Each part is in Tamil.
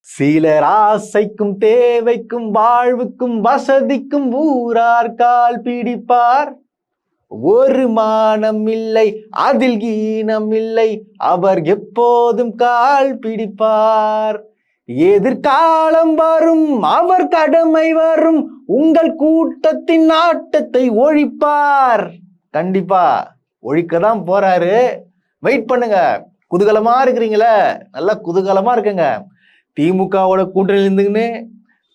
சிலர் ஆசைக்கும் தேவைக்கும் வாழ்வுக்கும் வசதிக்கும் ஊரார் கால் பிடிப்பார். ஒரு மானம் இல்லை அதில் ஈனம் இல்லை, அவர் எப்போதும் கால் பிடிப்பார். எதிர்காலம் வரும் அவர் கடமை வரும், உங்கள் கூட்டத்தின் ஆட்டத்தை ஒழிப்பார். கண்டிப்பா ஒழிக்கதான் போறாரு. வெயிட் பண்ணுங்க. குதூகலமா இருக்கிறீங்களே, நல்லா குதூகலமா இருக்குங்க. திமுகவோட கூட்டணியில் இருந்துங்கன்னு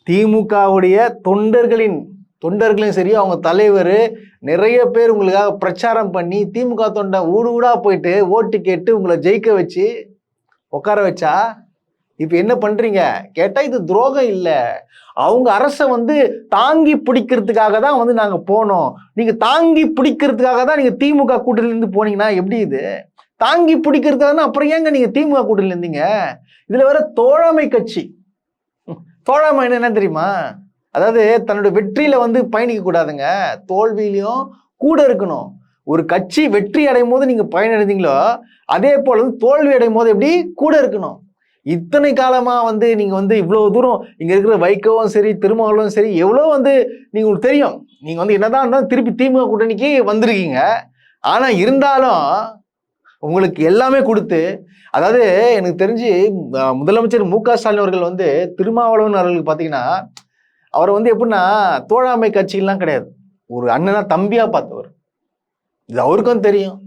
திமுகவுடைய தொண்டர்களையும் சரி, அவங்க தலைவர் நிறைய பேர் உங்களுக்காக பிரச்சாரம் பண்ணி திமுக தொண்டை ஊடு ஊடா போயிட்டு ஓட்டு கேட்டு உங்களை ஜெயிக்க வச்சு உட்கார வச்சா இப்ப என்ன பண்றீங்க கேட்டா, இது துரோகம் இல்லை. அவங்க அரசை தாங்கி பிடிக்கிறதுக்காக தான் நாங்க போனோம். நீங்க தாங்கி பிடிக்கிறதுக்காக தான் நீங்க திமுக கூட்டணியில இருந்து போனீங்கன்னா எப்படி? இது தாங்கி பிடிக்கிறதுக்காக அப்புறம் ஏங்க நீங்க திமுக கூட்டணியில இருந்தீங்க? இதுல வேற தோழமை கட்சி. தோழமை என்ன தெரியுமா? அதாவது தன்னோட வெற்றியில பயணிக்க கூடாதுங்க, தோல்வியிலையும் கூட இருக்கணும். ஒரு கட்சி வெற்றி அடையும் போது நீங்க பயனடைந்தீங்களோ, அதே போல தோல்வி அடையும் போது எப்படி கூட இருக்கணும். இத்தனை காலமா நீங்க இவ்வளவு தூரம் இங்க இருக்கிற வைகோவும் சரி, திருமாவளவும் சரி, எவ்வளோ நீங்க உங்களுக்கு தெரியும். நீங்க என்னதான் இருந்தாலும் திருப்பி திமுக கூட்டணிக்கு வந்திருக்கீங்க. ஆனா இருந்தாலும் உங்களுக்கு எல்லாமே கொடுத்து, அதாவது எனக்கு தெரிஞ்சு முதலமைச்சர் மு.க. ஸ்டாலின் அவர்கள் திருமாவளவன் அவர்களுக்கு பார்த்தீங்கன்னா, அவர் எப்படின்னா தோழமை கட்சிகள்லாம் கிடையாது, ஒரு அண்ணனா தம்பியா பார்த்தவர். இது அவருக்கும் தெரியும்.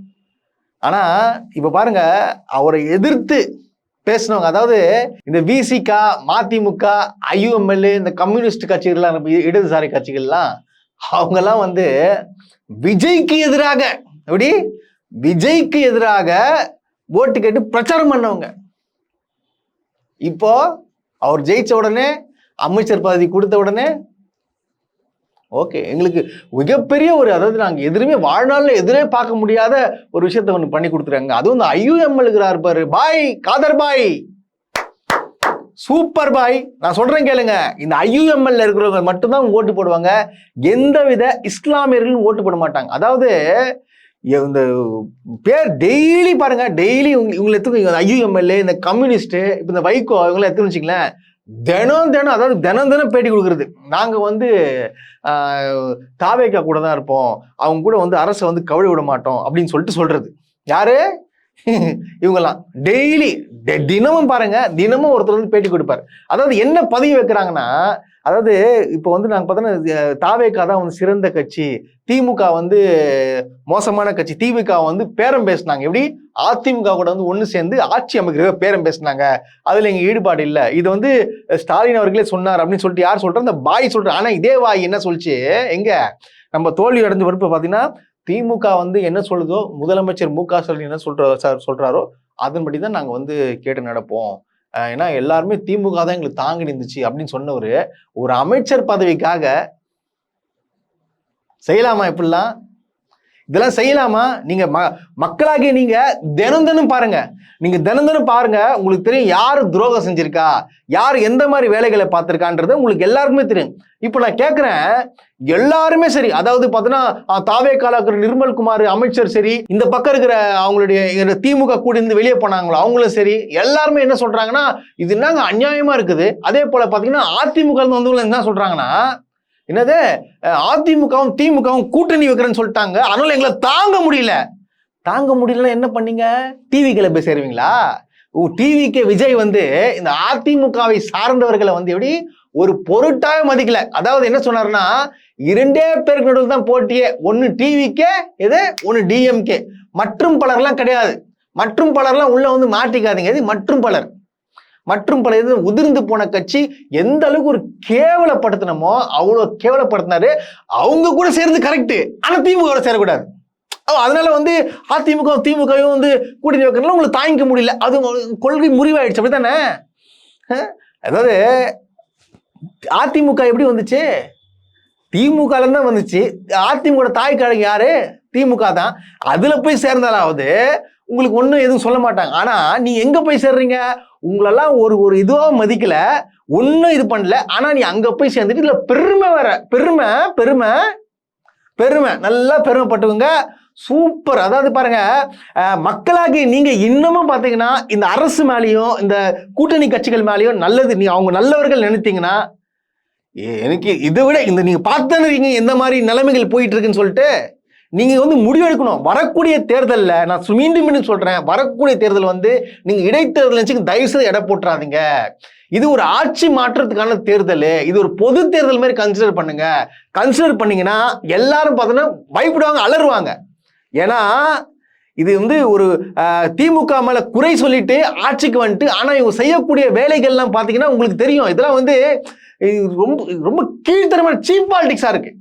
ஆனா இப்ப பாருங்க, அவரை எதிர்த்து பேசினவங்க, அதாவது இந்த விசிக, மதிமுக, ஐயுஎம்எல், இந்த கம்யூனிஸ்ட் கட்சிகள்லாம், இடதுசாரி கட்சிகள்லாம், அவங்கெல்லாம் விஜய்க்கு எதிராக, எப்படி விஜய்க்கு எதிராக ஓட்டு கேட்டு பிரச்சாரம் பண்ணவங்க. இப்போ அவர் ஜெயிச்ச உடனே, அமைச்சர் பதவி கொடுத்த உடனே, ஓகே எங்களுக்கு மிகப்பெரிய ஒரு, அதாவது நாங்கள் எதிருமே வாழ்நாள்ல எதிரே பார்க்க முடியாத ஒரு விஷயத்த ஒன்று பண்ணி கொடுத்துருக்காங்க. அதுவும் இந்த ஐயுஎம்எல் இருக்கிறார் பாரு, பாய் காதர் பாய், சூப்பர் பாய். நான் சொல்றேன் கேளுங்க, இந்த ஐயுஎம்எல் இருக்கிறவங்க மட்டும்தான் ஓட்டு போடுவாங்க. எந்தவித இஸ்லாமியர்களும் ஓட்டு போட மாட்டாங்க. அதாவது இந்த பேர் டெய்லி பாருங்க, டெய்லி இவங்களை எடுத்து ஐயுஎம்எல், இந்த கம்யூனிஸ்ட், இப்போ இந்த வைகோ, இவங்களை எடுத்துன்னு வச்சுங்களேன், தினம் அதாவது தினம் பேட்டி கொடுக்குறது. நாங்கள் தாவேக்கா கூட தான் இருப்போம், அவங்க கூட அரசை கவலை விட மாட்டோம் அப்படின்னு சொல்றது யாரு? இவங்கெல்லாம் டெய்லி தினமும் பாருங்க, தினமும் ஒருத்தர் பேட்டி கொடுப்பாரு. அதாவது என்ன பதிவு வைக்கிறாங்கன்னா, அதாவது இப்போ நாங்கள் பார்த்தோன்னா தாவேக்கா தான் சிறந்த கட்சி, திமுக மோசமான கட்சி, திமுக பேரம் பேசினாங்க, எப்படி அதிமுக கூட ஒன்று சேர்ந்து ஆட்சி அமைக்கிற பேரம் பேசினாங்க, அதுல எங்க ஈடுபாடு இல்லை, இது ஸ்டாலின் அவர்களே சொன்னார் அப்படின்னு சொல்லிட்டு யார் சொல்ற? இந்த பாய் சொல்ற. ஆனா இதே வாய் என்ன சொல்லிச்சு, எங்க நம்ம தோல்வி அடைஞ்ச பொறுப்பு பார்த்தீங்கன்னா, திமுக என்ன சொல்லுதோ, முதலமைச்சர் மு.க. ஸ்டாலின் என்ன சொல்றாரோ அதன்படி தான் நாங்க கேட்டு நடப்போம். ஏன்னா எல்லாருமே திமுக தான் எங்களுக்கு தாங்கி நின்றுச்சு அப்படின்னு சொன்னவர், ஒரு அமைச்சர் பதவிக்காக செய்யலாமா? இப்படிலாம் இதெல்லாம் செய்யலாமா? நீங்க மக்களாகிய நீங்க தினம் பாருங்க, நீங்க தினம் பாருங்க, உங்களுக்கு தெரியும் யாரு துரோகம் செஞ்சிருக்கா, யார் எந்த மாதிரி வேலைகளை பார்த்திருக்கான்றது உங்களுக்கு எல்லாருக்குமே தெரியும். இப்ப நான் கேட்கிறேன், எல்லாருமே சரி, அதாவது பார்த்தீங்கன்னா தாவேக்கால இருக்கிற நிர்மல்குமார் அமைச்சர் சரி, இந்த பக்கம் இருக்கிற அவங்களுடைய திமுக கூட இருந்து வெளியே போனாங்களோ அவங்களும் சரி, எல்லாருமே என்ன சொல்றாங்கன்னா, இது என்னங்க அநியாயமா இருக்குது. அதே போல பாத்தீங்கன்னா அதிமுக வந்தவங்க என்ன சொல்றாங்கன்னா, என்னது அதிமுகவும் திமுகவும் கூட்டணி வைக்கிறேன்னு சொல்லிட்டாங்க, அதனால எங்களை தாங்க முடியல. என்ன பண்ணீங்க? டிவிக்களை போய் சேருவீங்களா? டிவிக்கு விஜய் இந்த அதிமுகவை சார்ந்தவர்களை எப்படி ஒரு பொருட்டாவே மதிக்கல. அதாவது என்ன சொன்னாருன்னா, இரண்டே பேருக்கு நடுவில் தான் போட்டியே, ஒன்னு டிவிக்கே, எது ஒன்னு டிஎம்கே, மற்றும் பலர்லாம் கிடையாது. மற்றும் பலர்லாம் உள்ள மாட்டிக்காதீங்க. இது மற்றும் பலர் உதிர்ந்து போன கட்சி. எந்த அளவுக்கு ஒரு கேவலப்படுத்தணுமோ அவ்வளவு கேவலப்படுத்தினாரு. அவங்க கூட சேர்ந்து கரெக்ட், ஆனா திமுக சேரக்கூடாது. அதனால அதிமுக திமுகவும் கூட்டணி வைக்கிறதுல உங்களுக்கு தாங்கிக்க முடியல, அது கொள்கை முறிவாயிடுச்சு, அப்படித்தானே? அதாவது அதிமுக எப்படி வந்துச்சு? திமுக தான் வந்துச்சு. அதிமுக தாய் கழகம் யாரு? திமுக தான். அதுல போய் சேர்ந்தாலாவது உங்களுக்கு ஒன்றும் எதுவும் சொல்ல மாட்டாங்க. ஆனா நீ எங்க போய் சேர்றீங்க? உங்களெல்லாம் ஒரு இதுவா மதிக்கல, ஒன்னும் இது பண்ணல. ஆனா நீ அங்க போய் சேர்ந்துட்டு இதுல பெருமை வேற, பெருமை நல்லா பெருமைப்பட்டுவங்க. சூப்பர். அதாவது பாருங்க, மக்களாகி நீங்க இன்னமும் பாத்தீங்கன்னா இந்த அரசு மேலேயும் இந்த கூட்டணி கட்சிகள் மேலேயும் நல்லது, நீ அவங்க நல்லவர்கள் நினைத்தீங்கன்னா, எனக்கு இதை விட இந்த நீங்க பார்த்துருக்கீங்க எந்த மாதிரி நிலைமைகள் போயிட்டு இருக்குன்னு சொல்லிட்டு நீங்க வந்து முடிவெடுக்கணும். வரக்கூடிய தேர்தலில் நான் மீண்டும் மீண்டும் சொல்றேன், வரக்கூடிய தேர்தல் வந்து நீங்க இடைத்தேர்தல் நினைச்சு தயவு செய்து எடை போட்டுறாதீங்க. இது ஒரு ஆட்சி மாற்றத்துக்கான தேர்தல், இது ஒரு பொது தேர்தல் மாதிரி கன்சிடர் பண்ணுங்க. கன்சிடர் பண்ணீங்கன்னா எல்லாரும் பார்த்தோன்னா பயப்படுவாங்க, அலறுவாங்க. ஏன்னா இது வந்து ஒரு திமுக மேல குறை சொல்லிட்டு ஆட்சிக்கு வந்துட்டு, ஆனா இவங்க செய்யக்கூடிய வேலைகள்லாம் பார்த்தீங்கன்னா உங்களுக்கு தெரியும், இதெல்லாம் வந்து ரொம்ப ரொம்ப கீழ்த்தரமான சீப் பாலிடிக்ஸா இருக்கு.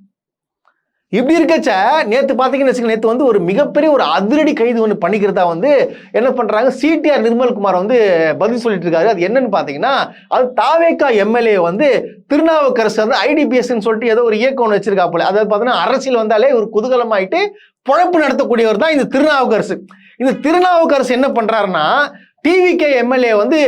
இப்படி இருக்கச்ச நேற்று பார்த்தீங்கன்னு வச்சுக்கோங்க, நேற்று வந்து ஒரு மிகப்பெரிய ஒரு அதிரடி கைது ஒன்று பண்ணிக்கிறதா வந்து என்ன பண்ணுறாங்க, சிடிஆர் நிர்மல்குமார் வந்து பதில் சொல்லிட்டு இருக்காரு. அது என்னன்னு பார்த்தீங்கன்னா, அது தாவேகா எம்எல்ஏ வந்து திருநாவுக்கரசு வந்து ஐடிபிஎஸ்ன்னு சொல்லிட்டு ஏதோ ஒரு இயக்கம் ஒன்று வச்சிருக்காப்புல. அதாவது பார்த்தீங்கன்னா அரசியல் வந்தாலே ஒரு குதூகலமாயிட்டு பொழப்பு நடத்தக்கூடியவர் தான் இந்த திருநாவுக்கரசு. இந்த திருநாவுக்கரசு என்ன பண்ணுறாருன்னா, டிவிகே எம்எல்ஏ வந்து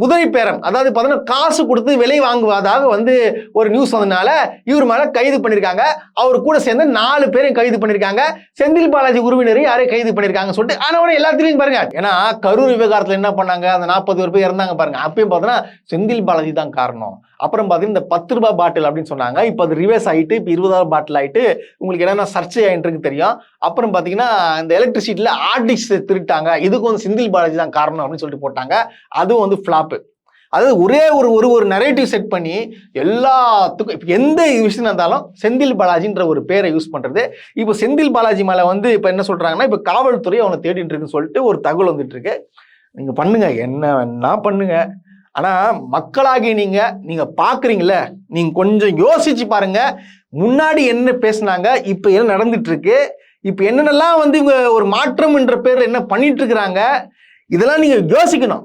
குதிரை பேரம், அதாவது பார்த்தீங்கன்னா காசு கொடுத்து விலை வாங்குவதாக வந்து ஒரு நியூஸ் வந்ததுனால இவர் மேல கைது பண்ணியிருக்காங்க. அவர் கூட சேர்ந்து 4 பேரையும் கைது பண்ணியிருக்காங்க. செந்தில் பாலாஜி உறவினரை யாரையும் கைது பண்ணியிருக்காங்க சொல்லிட்டு. ஆனால் எல்லாத்திலையும் பாருங்க, ஏன்னா கரூர் விவகாரத்தில் என்ன பண்ணாங்க, அந்த 40 பேர் இறந்தாங்க பாருங்க, அப்பயும் பார்த்தீங்கன்னா செந்தில் பாலாஜி தான் காரணம். அப்புறம் பார்த்தீங்கன்னா இந்த 10 ரூபாய் பாட்டில் அப்படின்னு சொன்னாங்க, இப்போ அது ரிவர்ஸ் ஆகிட்டு இப்போ 20 பாட்டில் ஆகிட்டு உங்களுக்கு என்னென்ன சர்ச்சை ஆகிட்டு தெரியும். அப்புறம் பார்த்தீங்கன்னா இந்த எலக்ட்ரிசிட்டியில் ஆர்டிக்ஸ் திருட்டாங்க, இதுக்கு வந்து செந்தில் பாலாஜி தான் காரணம் அப்படின்னு சொல்லிட்டு போட்டாங்க. அதுவும் வந்து ஃப்ளாப்பு. அதாவது ஒரே ஒரு நரேட்டிவ் செட் பண்ணி எல்லாத்துக்கும் எந்த விஷயம் இருந்தாலும் செந்தில் பாலாஜின்ற ஒரு பேரை யூஸ் பண்றது. இப்போ செந்தில் பாலாஜி மேல வந்து இப்போ என்ன சொல்றாங்கன்னா, இப்போ காவல்துறை அவனை தேடிட்டு இருக்குன்னு சொல்லிட்டு ஒரு தகவல் வந்துட்டு இருக்கு. நீங்க பண்ணுங்க, என்ன பண்ணுங்க. ஆனா மக்களாகி நீங்க பாக்குறீங்கல்ல, நீங்க கொஞ்சம் யோசிச்சு பாருங்க. முன்னாடி என்ன பேசினாங்க, இப்ப என்ன நடந்துட்டு இருக்கு, இப்ப என்னென்னலாம் வந்து இவங்க ஒரு மாற்றம் என்ற பேர்ல என்ன பண்ணிட்டு இருக்கிறாங்க, இதெல்லாம் நீங்க யோசிக்கணும்.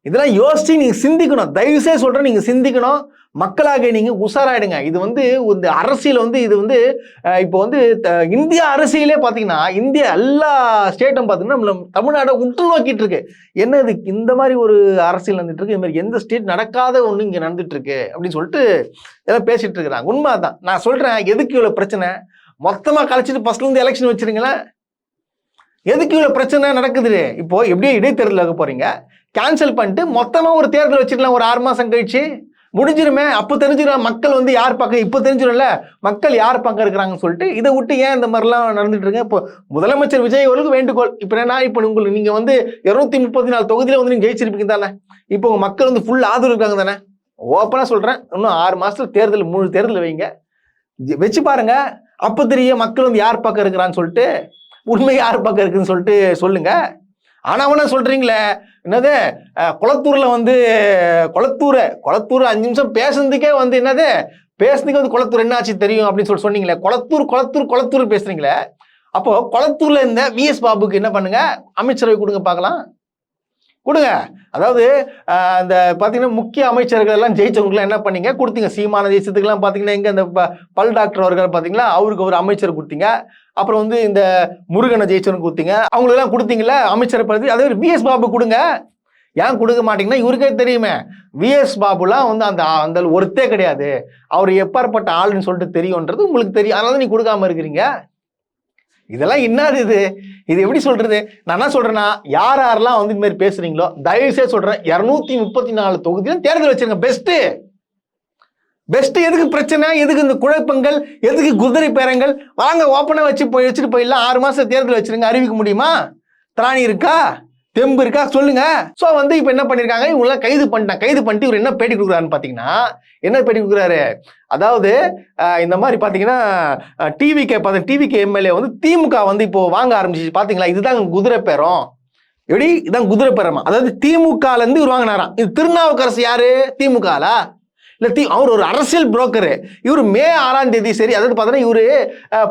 இதெல்லாம் யோசிச்சு நீங்க சிந்திக்கணும். தயவுசெய்து சொல்றேன், நீங்க சிந்திக்கணும். மக்களாக நீங்க உஷாராயிடுங்க. இது வந்து இந்த அரசியல் வந்து இது வந்து இப்போ வந்து இந்திய அரசியலே பார்த்தீங்கன்னா, இந்தியா எல்லா ஸ்டேட்டும் பார்த்தீங்கன்னா நம்ம தமிழ்நாடை உற்று நோக்கிட்டு இருக்கு. என்ன இது இந்த மாதிரி ஒரு அரசியல் நடந்துட்டு இருக்கு, இந்த மாதிரி எந்த ஸ்டேட் நடக்காத ஒன்று இங்கே நடந்துட்டு இருக்கு அப்படின்னு சொல்லிட்டு எல்லாம் பேசிட்டு இருக்கிறாங்க. உண்மை தான். நான் சொல்றேன், எதுக்கு இவ்வளோ பிரச்சனை, மொத்தமாக கழிச்சிட்டு ஃபர்ஸ்ட்ல இருந்து எலெக்ஷன் வச்சிருங்களேன். எதுக்கு இவ்வளோ பிரச்சனை நடக்குது? இப்போ எப்படியோ இடைத்தேர்தல் வைக்க போறீங்க, கேன்சல் பண்ணிட்டு மொத்தமா ஒரு தேர்தல் வச்சிடலாம். ஒரு 6 மாசம் கழிச்சு முடிஞ்சிருமே. அப்போ தெரிஞ்சிடும் மக்கள் வந்து யார் பக்கம், இப்போ தெரிஞ்சிடும்ல மக்கள் யார் பக்கம் இருக்கிறாங்கன்னு சொல்லிட்டு. இதை விட்டு ஏன் இந்த மாதிரிலாம் நடந்துட்டு இருக்கு? இப்போ முதலமைச்சர் விஜய் அவர்களுக்கு வேண்டுகோள், இப்போ என்ன, இப்போ உங்களுக்கு நீங்க வந்து 234 தொகுதியில வந்து நீங்க ஜெயிச்சிருப்பீங்க தானே, இப்போ உங்க மக்கள் வந்து ஃபுல் ஆதரவு இருக்காங்க தானே. ஓப்பனா சொல்றேன், இன்னும் 6 மாசத்துல தேர்தல், 3 தேர்தல் வைங்க, வச்சு பாருங்க. அப்போ தெரியும் மக்கள் வந்து யார் பக்கம் இருக்கிறான்னு சொல்லிட்டு, உண்மை யார் பக்கம் இருக்குன்னு சொல்லிட்டு சொல்லுங்க. ஆனா அவனா சொல்றீங்களே, என்னது குளத்தூர்ல வந்து குளத்தூர் 5 நிமிஷம் பேசுறதுக்கே வந்து என்னது பேசுறதுக்கு வந்து குளத்தூர் என்ன ஆச்சு தெரியும் அப்படின்னு சொல்லி சொன்னீங்களே. குளத்தூர் பேசுறீங்களே. அப்போ குளத்தூர்ல இருந்த விஎஸ் பாபுக்கு என்ன பண்ணுங்க, அமைச்சரவை கொடுங்க பார்க்கலாம், கொடுங்க. அதாவது அந்த பார்த்தீங்கன்னா முக்கிய அமைச்சர்கள் எல்லாம் ஜெயிச்சவங்களுக்குலாம் என்ன பண்ணீங்க, கொடுத்தீங்க. சீமான தேசத்துக்குலாம் பார்த்தீங்கன்னா எங்க அந்த பல் டாக்டர் அவர்கள் பார்த்தீங்களா, அவருக்கு ஒரு அமைச்சர் கொடுத்தீங்க. அப்புறம் வந்து இந்த முருகனை ஜெயிச்சவனுக்கு கொடுத்தீங்க, அவங்களுக்கெல்லாம் கொடுத்தீங்களா அமைச்சரை பற்றி. அதே மாதிரி விஎஸ் பாபு கொடுங்க. ஏன் கொடுக்க மாட்டீங்கன்னா, இவருக்கே தெரியுமே விஎஸ் பாபுலாம் வந்து அந்த ஒருத்தே கிடையாது, அவர் எப்பாற்பட்ட ஆளுன்னு சொல்லிட்டு தெரியும்ன்றது உங்களுக்கு தெரியும். அதனால நீ கொடுக்காம இருக்கிறீங்க. இதெல்லாம் என்னது இது எப்படி சொல்றது? நான் என்ன சொல்றேன்னா, யாரெல்லாம் வந்து இந்த மாதிரி பேசுறீங்களோ தயவுசெய்து சொல்றேன், 234 தொகுதியிலும் தேர்தல் வச்சிருங்க. பெஸ்ட். எதுக்கு பிரச்சனை, எதுக்கு இந்த குழப்பங்கள், எதுக்கு குதிரை பேரங்கள்? வாங்க ஓப்பனா வச்சுட்டு போயிடலாம். 6 மாசம் தேர்தல் வச்சிருங்க. அறிவிக்க முடியுமா? திராணி இருக்கா, தெம்பு இருக்கா சொல்லுங்க. ஸோ வந்து இப்போ என்ன பண்ணியிருக்காங்க, இவங்களாம் கைது பண்ணிட்டு இவர் என்ன பேட்டி கொடுக்குறாருன்னு பார்த்தீங்கன்னா, என்ன பேட்டி கொடுக்குறாரு, அதாவது இந்த மாதிரி பார்த்தீங்கன்னா டிவிகே எம்எல்ஏ வந்து திமுக வந்து இப்போ வாங்க ஆரம்பிச்சிச்சு பார்த்தீங்களா, இதுதான் குதிரை பேரம். எப்படி இதான் குதிரை பேரமா? அதாவது திமுகல இருந்து இவர் வாங்கினாராம். இது திருநாவுக்கரசு யாரு, திமுகலா இல்ல அவர் ஒரு அரசியல் புரோக்கரு. இவர் மே 6ஆம் தேதி, சரி, அதாவது பார்த்தீங்கன்னா இவரு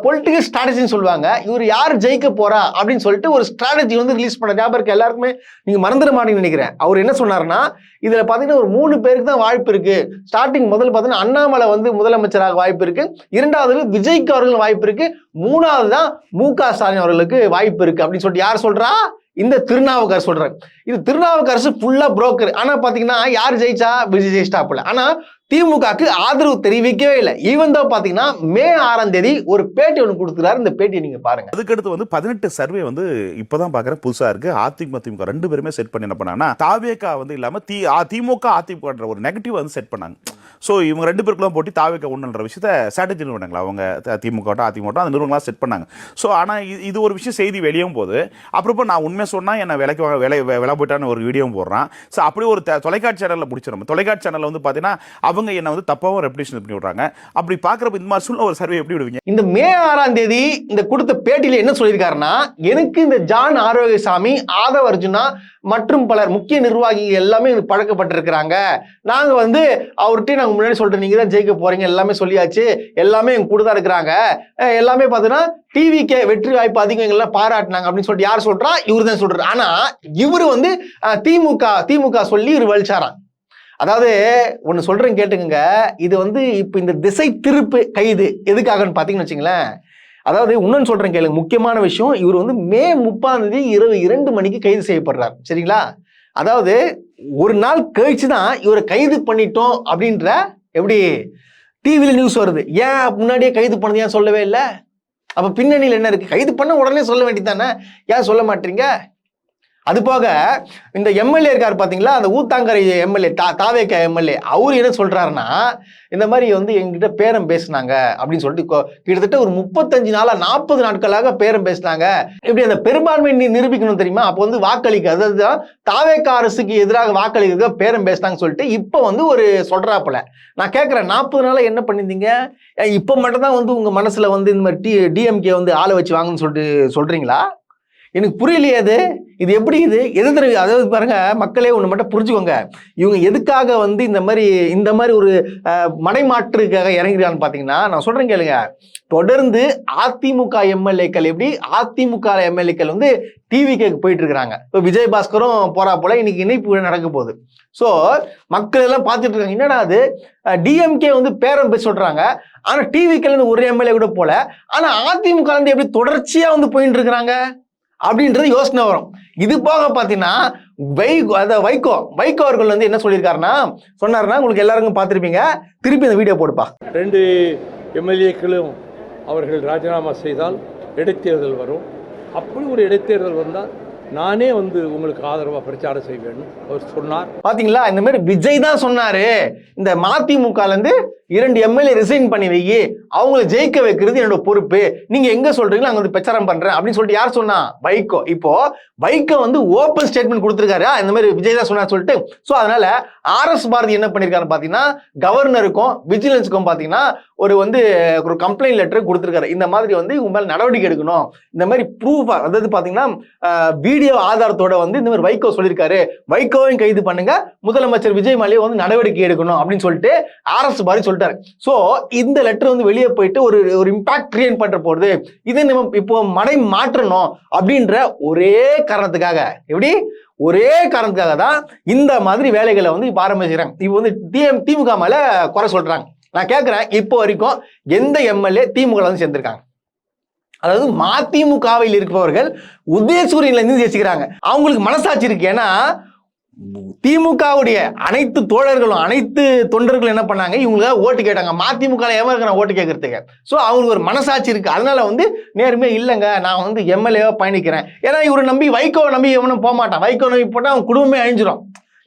பொலிட்டிக்கல் ஸ்ட்ராட்டஜின்னு சொல்லுவாங்க. இவர் யார் ஜெயிக்க போறா அப்படின்னு சொல்லிட்டு ஒரு ஸ்ட்ராட்டஜி வந்து ரிலீஸ் பண்ண ஞாபகம் இருக்கு எல்லாருக்குமே, நீங்க மறந்துட மாட்டீங்கன்னு நினைக்கிறேன். அவர் என்ன சொன்னாருன்னா, இதுல பாத்தீங்கன்னா ஒரு 3 பேருக்கு தான் வாய்ப்பு இருக்கு. ஸ்டார்டிங் முதல்ல பாத்தீங்கன்னா அண்ணாமலை வந்து முதலமைச்சராக வாய்ப்பு இருக்கு, 2வது விஜய்க்கு அவர்களுக்கு வாய்ப்பு இருக்கு, 3வது தான் மு.க. ஸ்டாலின் அவர்களுக்கு வாய்ப்பு இருக்கு அப்படின்னு சொல்லிட்டு யார் சொல்றா, இந்த திருநாவுக்கரசு சொல்றாரு. இது திருநாவுக்கரசு ஃபுல்லா புரோக்கர். ஆனா பாத்தீங்கன்னா யார் ஜெயிச்சா, விஜய் ஜெயிச்சிட்டாப்புல. ஆனா திமுகக்கு ஆதரவு தெரிவிக்கவே இல்லை. ஈவன் தான் பாத்தீங்கன்னா மே 6ஆம் தேதி ஒரு பேட்டி ஒன்று கொடுத்துருக்காரு. இந்த பேட்டியை நீங்க பாருங்க. அதுக்கடுத்து வந்து 18 சர்வே வந்து இப்பதான் பாக்குற புதுசா இருக்கு. அதிமுக திமுக ரெண்டு பேருமே செட் பண்ணி என்ன பண்ணாங்கன்னா தாவேகா வந்து இல்லாம திமுக அதிமுக ஒரு நெகட்டிவ் வந்து செட் பண்ணாங்க. ஸோ இவங்க ரெண்டு பேருக்குலாம் போட்டி தாவேக்கா ஒன்றுன்ற விஷயத்த ஸ்ட்ராட்டஜி நிறுவனங்களா அவங்க திமுக அதிமுக அந்த நிறுவனங்களாம் செட் பண்ணாங்க. ஸோ ஆனால் இது ஒரு விஷயம் செய்தி வெளியும் போது அப்புறம் நான் உண்மையை சொன்னால் என்ன விலை போயிட்டான்னு ஒரு வீடியோவும் போடுறான். ஸோ அப்படி ஒரு தொலைக்காட்சி சேனலில் பிடிச்சிடும். தொலைக்காட்சி சேனலில் வந்து பார்த்தீங்கன்னா அவங்க என்ன வந்து தப்பாகவும் ரெப்யூட்டேஷன் பண்ணி விடுறாங்க. அப்படி பார்க்குறப்ப இந்த மாதிரி சூழ்நிலை ஒரு சர்வே எப்படி விடுவீங்க? இந்த மே 6ஆம் தேதி இந்த கொடுத்த பேட்டியில் என்ன சொல்லியிருக்காருன்னா, எனக்கு இந்த ஜான் ஆரோக்கியசாமி, ஆதவ் அர்ஜுனா மற்றும் பலர் முக்கிய நிர்வாகிகள் எல்லாமே பழக்கப்பட்டிருக்கிறாங்க. நாங்க வந்து அவர்கிட்ட நாங்க முன்னாடி சொல்லிட்டு நீங்க தான் ஜெயிக்க போறீங்க எல்லாமே சொல்லியாச்சு, எல்லாமே எங்க கூட தான் இருக்கிறாங்க, எல்லாமே பார்த்தீங்கன்னா டிவிக்கே வெற்றி வாய்ப்பு அதிகம் எங்கெல்லாம் பாராட்டினாங்க அப்படின்னு சொல்லிட்டு யார் சொல்றா? இவர் தான் சொல்றாரு. ஆனா இவரு வந்து திமுக சொல்லி இவர் வலிச்சாராம். அதாவது ஒன்னு சொல்றேன் கேட்டுங்க, இது வந்து இப்ப இந்த திசை திருப்பு கைது எதுக்காகன்னு பாத்தீங்கன்னு வச்சுங்களேன். அதாவது இன்னொன்னு சொல்றேன் கேளுங்க, முக்கியமான விஷயம். இவர் வந்து மே 30ஆம் தேதி இரவு 2 மணிக்கு கைது செய்யப்படுறார். சரிங்களா? அதாவது ஒரு நாள் கழிச்சு தான் இவரை கைது பண்ணிட்டோம் அப்படின்ற எப்படி டிவில நியூஸ் வருது. ஏன் முன்னாடியே கைது பண்ணது ஏன் சொல்லவே இல்லை? அப்ப பின்னணியில் என்ன இருக்கு? கைது பண்ண உடனே சொல்ல வேண்டியதானே, ஏன் சொல்ல மாட்டீங்க? அது போக இந்த எம்எல்ஏ இருக்காரு பாத்தீங்களா, அந்த ஊத்தாங்கரை எம்எல்ஏ தாவேக்கா எம்எல்ஏ, அவர் என்ன சொல்றாருன்னா, இந்த மாதிரி வந்து எங்கிட்ட பேரம் பேசினாங்க அப்படின்னு சொல்லிட்டு கிட்டத்தட்ட ஒரு 35 நாளா 40 நாட்களாக பேரம் பேசினாங்க. இப்படி அந்த பெரும்பான்மை நிரூபிக்கணும் தெரியுமா? அப்போ வந்து வாக்களிக்க, அதாவது தாவேக்கா அரசுக்கு எதிராக வாக்களிக்க பேரம் பேசினாங்க சொல்லிட்டு இப்போ வந்து ஒரு சொல்றாப்புல. நான் கேட்கிறேன், 40 நாளா என்ன பண்ணிருந்தீங்க? இப்போ மட்டும் தான் வந்து உங்க மனசுல வந்து இந்த மாதிரி டிஎம்கே வந்து ஆளை வச்சு வாங்கன்னு சொல்லிட்டு சொல்றீங்களா? எனக்கு புரியலையே. இது எப்படி எது அதாவது பாருங்க மக்களே, ஒன்று மட்டும் புரிஞ்சுக்கோங்க. இவங்க எதுக்காக வந்து இந்த மாதிரி ஒரு மடைமாற்றுக்காக இறங்கிறான்னு பார்த்தீங்கன்னா, நான் சொல்றேன் கேளுங்க. தொடர்ந்து அதிமுக எம்எல்ஏக்கள் எப்படி அதிமுக எம்எல்ஏக்கள் வந்து டிவிக்கு போயிட்டு இருக்கிறாங்க. இப்போ விஜய் பாஸ்கரும் போறா போல இன்னைக்கு இணைப்பு நடக்க போகுது. ஸோ மக்கள் எல்லாம் பார்த்துட்டு இருக்காங்க, என்னடா அது டிஎம்கே வந்து பேரம் பேச சொல்றாங்க, ஆனா டிவிக்கு ஒரு எம்எல்ஏ கூட போல, ஆனா அதிமுக வந்து எப்படி தொடர்ச்சியா வந்து போயிட்டு இருக்கிறாங்க அப்படின்றது யோசனை வரும். இது போக பார்த்தீங்கன்னா வைகோ அவர்கள் வந்து என்ன சொல்லியிருக்காருன்னா உங்களுக்கு எல்லாருக்கும் பார்த்துருப்பீங்க. திருப்பி இந்த வீடியோ போடுப்பா. 2 எம்எல்ஏக்களும் அவர்கள் ராஜினாமா செய்தால் இடைத்தேர்தல் வரும். அப்படி ஒரு இடைத்தேர்தல் வந்தால் நானே வந்து உங்களுக்கு ஆதரவா பிரச்சாரம் செய்வேன்னு அவர் சொன்னார். பாத்தீங்களா? இந்த மாதிரி விஜய் தான் சொன்னாரு, இந்த மதிமுகல இருந்து 2 எம்எல்ஏ ரிசைன் பண்ணி வை, அவங்களை ஜெயிக்க வைக்கிறது என்னோட பொறுப்பு, நீங்க எங்க சொல்றீங்களோ அங்க வந்து பிரச்சாரம் பண்றேன் அப்படின்னு சொல்லிட்டு யார் சொன்னா? வைகோ. இப்போ வைகோ வந்து ஓப்பன் ஸ்டேட்மெண்ட் கொடுத்திருக்காரு, இந்த மாதிரி விஜய் தான் சொன்னார் சொல்லிட்டு. ஸோ அதனால ஆர்எஸ் பாரதி என்ன பண்ணிருக்காரு பாத்தீங்கன்னா, கவர்னருக்கும் விஜிலன்ஸுக்கும் பாத்தீங்கன்னா ஒரு கம்ப்ளைண்ட் லெட்டர் கொடுத்திருக்காரு. இந்த மாதிரி வந்து இவங்க மேல நடவடிக்கை எடுக்கணும், இந்த மாதிரி ப்ரூஃப், அதாவது பாத்தீங்கன்னா வீடியோ ஆதாரத்தோட வந்து இந்த மாதிரி வைகோ சொல்லியிருக்காரு, வைகோவையும் கைது பண்ணுங்க, முதலமைச்சர் விஜய் மேலேயே வந்து நடவடிக்கை எடுக்கணும் அப்படின்னு சொல்லிட்டு ஆர்எஸ் பாரதி சொல்லிட்டாரு. சோ இந்த லெட்டர் வந்து வெளியே போயிட்டு ஒரு இம்பாக்ட் கிரியேட் பண்ற போறது. இதை நம்ம இப்போ மடை மாற்றணும் அப்படின்ற ஒரே காரணத்துக்காக, எப்படி ஒரே காரணத்துக்காக தான் இந்த மாதிரி வேலைகளை வந்து இப்ப ஆரம்பிச்சுக்கிறாங்க. இப்போ வந்து திமுக மேல குறை சொல்றாங்க. நான் கேட்கிறேன், இப்போ வரைக்கும் எந்த எம்எல்ஏ திமுக வந்து சேர்ந்திருக்காங்க? அதாவது மதிமுகவில் இருப்பவர்கள் உதயசூரியன்ல இருந்து யோசிக்கிறாங்க. அவங்களுக்கு மனசாட்சி இருக்கு. ஏன்னா திமுகவுடைய அனைத்து தோழர்களும் அனைத்து தொண்டர்களும் என்ன பண்ணாங்க, இவங்களுக்கு ஓட்டு கேட்டாங்க. மதிமுக ஓட்டு கேட்கறதுக்கு. ஸோ அவங்களுக்கு ஒரு மனசாட்சி இருக்கு. அதனால வந்து நேர்மையா இல்லைங்க, நான் வந்து எம்எல்ஏவா பயணிக்கிறேன். ஏன்னா இவரை நம்பி வைகோவை நம்பி எவனும் போக மாட்டான். வைகோ நம்பி போட்டா அவங்க குடும்பமே அழிஞ்சிரும்,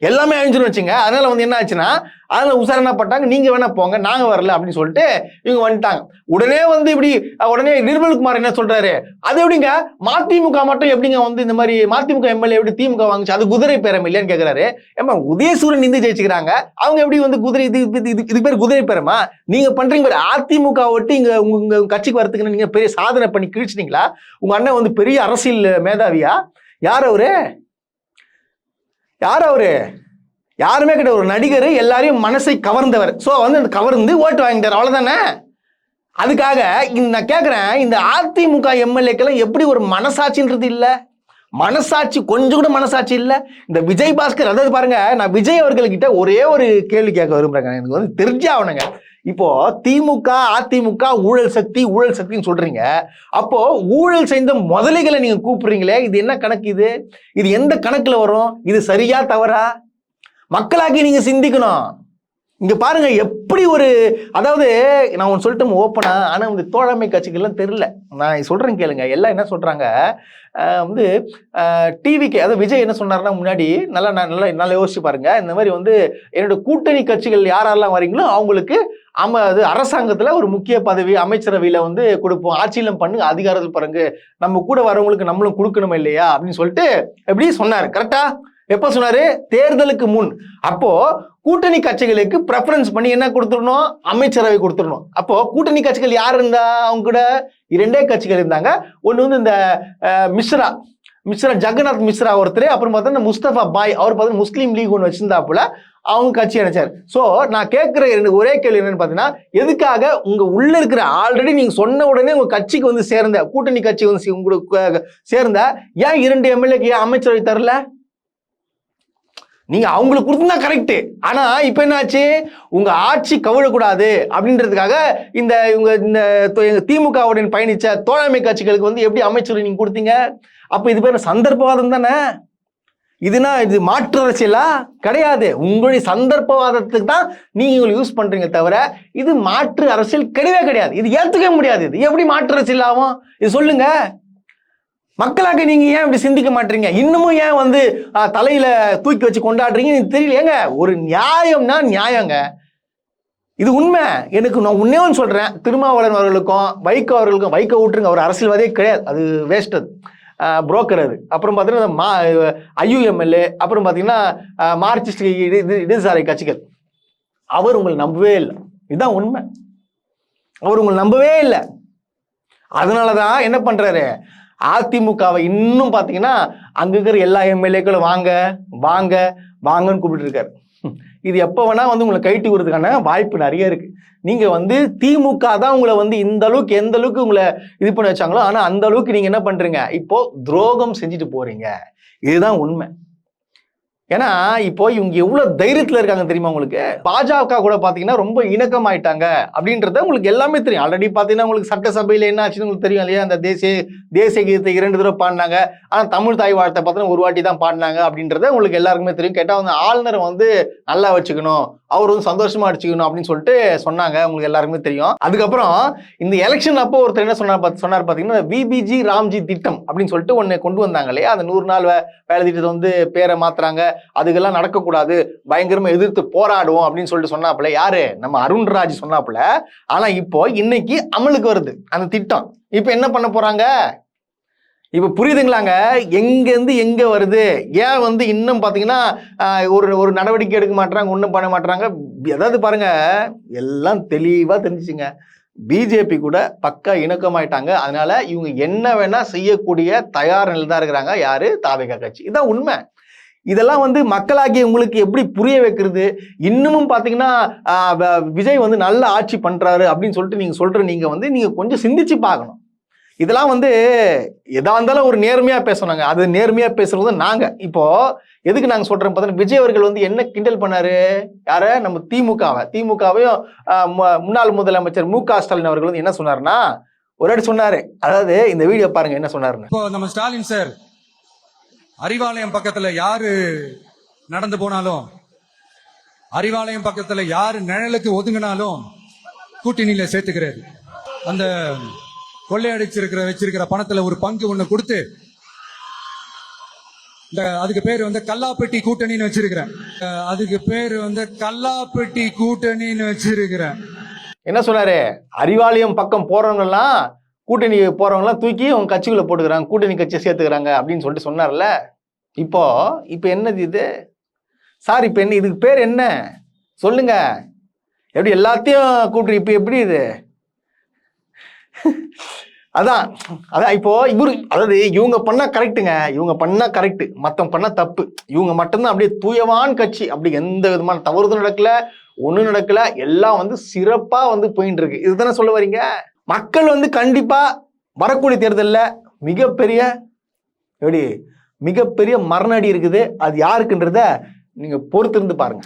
எல்லாமே அழிஞ்சிரும் வச்சுங்க. அதனால வந்து என்ன ஆச்சுன்னா, அதனால உசார் என்ன பட்டாங்க, நீங்க வேணா போங்க, நாங்க வரல அப்படின்னு சொல்லிட்டு இவங்க வந்துட்டாங்க. உடனே நிர்மல்குமார் என்ன சொல்றாரு, அது எப்படிங்க மதிமுக மட்டும் எப்படிங்க வந்து இந்த மாதிரி மதிமுக எம்எல்ஏ எப்படி திமுக வாங்குச்சு, அது குதிரை பேரம் இல்லையான்னு கேட்கிறாரு. ஏமா உதயசூரன் இருந்து ஜெயிச்சுக்கிறாங்க, அவங்க எப்படி வந்து குதிரை, இது பேர் குதிரை பேரமா? நீங்க பண்றீங்க பாரு, அதிமுக ஒட்டி இங்க உங்க கட்சிக்கு வரதுக்குன்னு நீங்க பெரிய சாதனை பண்ணி கிழிச்சிட்டீங்களா? உங்க அண்ணன் வந்து பெரிய அரசியல் மேதாவியா? யார் அவரு? யாருமே கிடையாது, ஒரு நடிகர், எல்லாரையும் மனசை கவர்ந்தவர். சோ வந்து கவர்ந்து ஓட்டு வாங்கிட்டார், அவ்வளவுதானே. அதுக்காக நான் கேட்கிறேன், இந்த அதிமுக எம்எல்ஏக்கெல்லாம் எப்படி ஒரு மனசாட்சின்றது இல்ல? மனசாட்சி கொஞ்சம் கூட மனசாட்சி இல்ல. இந்த விஜய் பாஸ்கர், அதாவது பாருங்க, நான் விஜய் அவர்கள்கிட்ட ஒரே ஒரு கேள்வி கேட்க விரும்புறேங்க, எனக்கு வந்து தெரிஞ்சாவணுங்க. இப்போ திமுக அதிமுக ஊழல் சக்தின்னு சொல்றீங்க. அப்போ ஊழல் செய்த முதலைகளை நீங்க கூப்பிடுறீங்களே, இது என்ன கணக்கு? இது எந்த கணக்குல வரும்? இது சரியா தவறா? மக்களாக்கி நீங்க சிந்திக்கணும். இங்க பாருங்க எப்படி ஒரு, அதாவது நான் ஒன்று சொல்லிட்டு ஓப்பனா, ஆனா வந்து தோழமை கட்சிகள்லாம் தெரியல. நான் சொல்றேன் கேளுங்க. எல்லாம் என்ன சொல்றாங்க வந்து டிவிக்கு, அதாவது விஜய் என்ன சொன்னாருன்னா முன்னாடி நல்லா யோசிச்சு பாருங்க. இந்த மாதிரி வந்து என்னோட கூட்டணி கட்சிகள் யாரெல்லாம் வரீங்களோ அவங்களுக்கு அது அரசாங்கத்துல ஒரு முக்கிய பதவி அமைச்சரவையில வந்து கொடுப்போம், ஆட்சியிலும் பண்ணு, அதிகாரத்தில் பாருங்க, நம்ம கூட வரவங்களுக்கு நம்மளும் கொடுக்கணும் இல்லையா அப்படின்னு சொல்லிட்டு எப்படி சொன்னாரு. கரெக்டா? எப்ப சொன்னாரு? தேர்தலுக்கு முன். அப்போ கூட்டணி கட்சிகளுக்கு பிரெஃபரன்ஸ் பண்ணி என்ன கொடுத்துடணும்? அமைச்சரவை கொடுத்துடணும். அப்போ கூட்டணி கட்சிகள் யார் இருந்தா அவங்க கூட? 2 கட்சிகள் இருந்தாங்க. ஒண்ணு வந்து இந்த மிஸ்ரா ஜெகநாத் மிஸ்ரா ஒருத்தர், அப்புறம் பார்த்தா முஸ்தபா பாய், அவர் பார்த்தா முஸ்லீம் லீக் ஒன்று வச்சிருந்தாப்புல, அவங்க கட்சி அணைச்சார். சோ நான் கேட்கிற ஒரே கேள்வி என்னன்னு பாத்தீங்கன்னா, எதுக்காக உங்க உள்ள இருக்கிற ஆல்ரெடி நீங்க சொன்ன உடனே உங்க கட்சிக்கு வந்து சேர்ந்த கூட்டணி கட்சி வந்து உங்களுக்கு சேர்ந்த ஏன் 2 எம்எல்ஏக்கு ஏன் அமைச்சரவை தரல? நீங்க அவங்களுக்கு கொடுத்தா கரெக்ட். ஆனா இப்ப என்னாச்சு? உங்க ஆட்சி கவிழக்கூடாது அப்படின்றதுக்காக இந்த திமுகவுடன் பயணிச்ச தோழமை கட்சிகளுக்கு வந்து எப்படி அமைச்சர் நீங்க கொடுத்தீங்க? அப்ப இது பேர் சந்தர்ப்பவாதம் தானே? இது மாற்று அரசியலா? கிடையாது. உங்களுடைய சந்தர்ப்பவாதத்துக்கு தான் நீங்க யூஸ் பண்றீங்க தவிர இது மாற்று அரசியல் கிடையவே கிடையாது. இது ஏத்துக்க முடியாது. இது எப்படி மாற்று அரசியல் ஆகும்? இது சொல்லுங்க. மக்களாக நீங்க ஏன் இப்படி சிந்திக்க மாட்டீங்க? இன்னமும் ஏன் வந்து தலையில தூக்கி வச்சு கொண்டாடுறீங்க? தெரியல. ஏங்க, ஒரு நியாயம்னா நியாயங்க, இது உண்மை. எனக்கு நான் உன்னே ஒன்று சொல்றேன், திருமாவளவன் அவர்களுக்கும் வைகோ அவர்களுக்கும், வைகோ விட்டுருங்க, அவர் அரசியல்வாதியே கிடையாது, அது வேஸ்ட், அது புரோக்கர். அது அப்புறம் பார்த்தீங்கன்னா IUMLA, அப்புறம் பார்த்தீங்கன்னா மார்க்சிஸ்ட் இடதுசாரி கட்சிகள், அவர் உங்களை நம்பவே இல்லை. இதுதான் உண்மை. அவர் உங்களை நம்பவே இல்லை. அதனாலதான் என்ன பண்றாரு? அதிமுகவை இன்னும் பார்த்தீங்கன்னா அங்க இருக்கிற எல்லா எம்எல்ஏக்களும் வாங்க வாங்க வாங்கன்னு கூப்பிட்டு இருக்காரு. இது எப்போ வேணா வந்து உங்களை கைட்டி விடுறதுக்கான வாய்ப்பு நிறைய இருக்கு. நீங்க வந்து திமுக தான் உங்களை வந்து இந்த அளவுக்கு, எந்த அளவுக்கு உங்களை இது பண்ணி வச்சாங்களோ, ஆனா அந்த அளவுக்கு நீங்க என்ன பண்றீங்க? இப்போ துரோகம் செஞ்சுட்டு போறீங்க. இதுதான் உண்மை. ஏன்னா இப்போ இவங்க எவ்வளவு தைரியத்துல இருக்காங்க தெரியுமா உங்களுக்கு? பாஜக கூட பாத்தீங்கன்னா ரொம்ப இணக்கமாயிட்டாங்க அப்படின்றத உங்களுக்கு எல்லாமே தெரியும். ஆல்ரெடி பாத்தீங்கன்னா உங்களுக்கு சட்டசபையில என்ன ஆச்சுன்னு உங்களுக்கு தெரியும் இல்லையா? அந்த தேசிய கீதத்தை 2 தடவை பாடினாங்க. ஆனா தமிழ் தாய் வாழ்த்தை பார்த்தீங்கன்னா ஒரு வாட்டி தான் பாடினாங்க அப்படின்றத உங்களுக்கு எல்லாருக்குமே தெரியும். கேட்டா வந்து ஆளுநரை வந்து நல்லா வச்சுக்கணும், அவர் வந்து சந்தோஷமா அடிச்சுக்கணும் அப்படின்னு சொல்லிட்டு சொன்னாங்க. உங்களுக்கு எல்லாருக்குமே தெரியும். அதுக்கப்புறம் இந்த எலெக்ஷன் அப்போ ஒருத்தர் என்ன சொன்னார் பாத்தீங்கன்னா, VBG ராம்ஜி திட்டம் அப்படின்னு சொல்லிட்டு ஒன்னு கொண்டு வந்தாங்க இல்லையா? அந்த 100 நாள் வேலை திட்டத்தை வந்து பேரை மாத்துறாங்க, அதுக்கெல்லாம் நடக்கக்கூடாது, பயங்கரமா எதிர்த்து போராடுவோம் அப்படின்னு சொல்லிட்டு சொன்னாப்புல. யாரு? நம்ம அருண்ராஜ் சொன்னாப்புல. ஆனா இப்போ இன்னைக்கு அமலுக்கு வருது அந்த திட்டம். இப்ப என்ன பண்ண போறாங்க? இப்ப புரியுதுங்களாங்க எங்க இருந்து எங்க வருது? ஏன் வந்து இன்னும் பாத்தீங்கன்னா ஒரு நடவடிக்கை எடுக்க மாட்டாங்க, ஒன்றும் பண்ண மாட்டாங்க. அதாவது பாருங்க, எல்லாம் தெளிவா தெரிஞ்சுச்சுங்க. பிஜேபி கூட பக்கா இணக்கமாயிட்டாங்க. அதனால இவங்க என்ன வேணா செய்யக்கூடிய தயார் நிலையில் தான் இருக்கிறாங்க. யாரு? தாவேகா கட்சி. இதான் உண்மை. இதெல்லாம் வந்து மக்களாகிய உங்களுக்கு எப்படி புரிய வைக்கிறது? இன்னமும் பாத்தீங்கன்னா விஜய் வந்து நல்ல ஆட்சி பண்றாரு அப்படின்னு சொல்லிட்டு நீங்க கொஞ்சம் சிந்திச்சு பார்க்கணும். இதெல்லாம் வந்து எதா இருந்தாலும் ஒரு நேர்மையா பேசணுங்க. அது நேர்மையா பேசுறது நாங்க. இப்போ எதுக்கு நாங்க சொல்றோம் பார்த்தீங்கன்னா, விஜய் அவர்கள் வந்து என்ன கிண்டல் பண்ணாரு? யார? நம்ம திமுகவையும் முன்னாள் முதலமைச்சர் MK ஸ்டாலின் அவர்கள் வந்து என்ன சொன்னாருன்னா, ஒரு அடி சொன்னாரு. அதாவது இந்த வீடியோ பாருங்க என்ன சொன்னாருன்னு. இப்போ நம்ம ஸ்டாலின் சார் அறிவாலயம் பக்கத்துல யாரு நடந்து போனாலும், அறிவாலயம் பக்கத்துல யாரு நிழலுக்கு ஒதுங்கினாலும் கூட்டணியில சேர்த்துக்கிறாரு. அந்த வச்சிருக்கிற பணத்துல ஒரு பங்கு ஒண்ணு கொடுத்து அதுக்கு பேரு வந்து கல்லாப்பெட்டி கூட்டணின்னு வச்சிருக்கிறேன். என்ன சொன்னாரு? அறிவாலயம் பக்கம் போறவங்க எல்லாம், கூட்டணி போறவங்க எல்லாம் தூக்கி அவங்க கட்சிக்குள்ள போட்டுக்கிறாங்க, கூட்டணி கட்சியை சேர்த்துக்கிறாங்க அப்படின்னு சொல்லிட்டு சொன்னார்ல. இப்போ என்னது இது சார்? இப்ப என்ன இதுக்கு பேர் என்ன சொல்லுங்க? எப்படி எல்லாத்தையும் கூட்டணி? இப்ப எப்படி இது? அதான் இப்போ அதாவது இவங்க பண்ணா கரெக்டுங்க, இவங்க பண்ணா கரெக்ட், மத்தவங்க பண்ணா தப்பு. இவங்க மட்டும்தான் அப்படியே தூயவான் கட்சி, அப்படி எந்த விதமான தவறுதும் நடக்கல, ஒண்ணும் நடக்கல, எல்லாம் வந்து சிறப்பா வந்து போயிட்டு இருக்கு. இதுதானே சொல்ல வரீங்க? மக்கள் வந்து கண்டிப்பா வரக்கூடிய தேர்தல்ல மிகப்பெரிய மரணடி இருக்குது. அது யாருக்குன்றத நீங்க பொறுத்திருந்து பாருங்க.